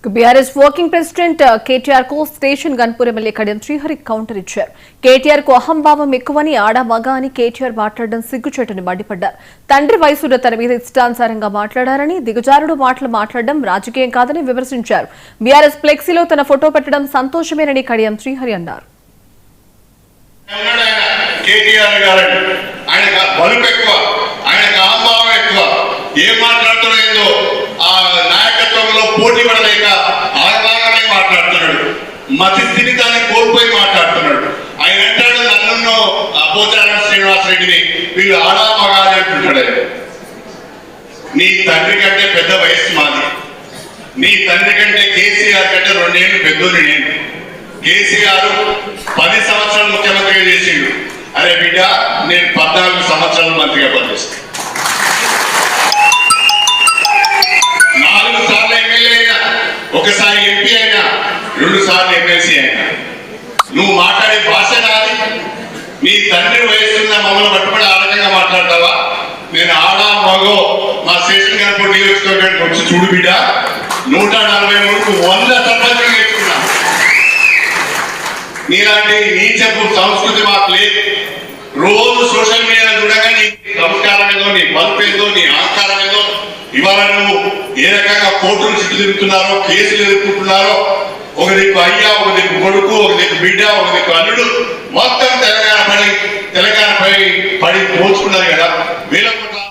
BRS working president KTR కు Station Ghanpur MLA Kadiyam Srihari counter ఇచ్చారు. కేటీఆర్ కు అహంభావం ఎక్కువని, ఆడా మగ అని కేటీఆర్ మాట్లాడడం సిగ్గుచేటని మండిపడ్డారు. తండ్రి వయసులో తన మీద ఇష్టానుసారంగా మాట్లాడారని, దిగజారుడు మాటలు మాట్లాడడం రాజకీయం కాదని విమర్శించారు. బీఆర్ఎస్ ఫ్లెక్సీలో తన ఫోటో పెట్టడం సంతోషమేనని కడియం శ్రీహరి అన్నారు. పోటీ పడలేక ఆగమాగమే మాట్లాడుతున్నాడు. మతి స్థితితాన్ని కోల్పోయి మాట్లాడుతున్నాడు. ఆయన అంటాడు, నన్ను పోచారం శ్రీనివాసరెడ్డిని వీళ్ళు ఆడా మగాలి అంటుంటాడు. నీ తండ్రి కంటే పెద్ద వయస్సు మాది. నీ తండ్రి కంటే కేసీఆర్ కంటే 2 ఏళ్ళు పెద్దోని నేను. కేసీఆర్ 10 సంవత్సరాలు ముఖ్యమంత్రిగా చేసిండు. అరే బిడ్డ, నేను 14 సంవత్సరాలు మంత్రిగా పనిచేస్తాను. 4 సార్లు ఎమ్మెల్యే అయినా, ఒకసారి ఎంపీ అయినా, 2 సార్లు ఎమ్మెల్సీ అయినా. నువ్వు మాట్లాడే భాష నాది. నీ తండ్రి వయసున్న మమ్మల్ని పట్టుబడి ఆ రకంగా మాట్లాడతావా? నేను ఆడా మగో మా స్టేషన్ గన్పూర్ నియోజకవర్గానికి వచ్చి చూడు బిడ్డ, 143కు 100 సర్పంచులు నేర్చుకున్నా. నీలాంటి నీచపు సంస్కృతి మాకు లేదు. రోజు సోషల్ మీడియా చూడగా నీ సంస్కారం ఏదో, నీ బల్పు ఏదో, నీ అహంకారం ఏదో. ఇవాళ నువ్వు ఏ రకంగా కోర్టులు చుట్టూ తిరుగుతున్నారో, కేసులు ఎదుర్కొంటున్నారో, ఒక దిక్కు అయ్యా, ఒక దిక్కు కొడుకు, ఒక దిక్కు బిడ్డ, ఒక దిక్కు అల్లుడు, మొత్తం తెలంగాణపై పడి పోల్చుకున్నారు కదా.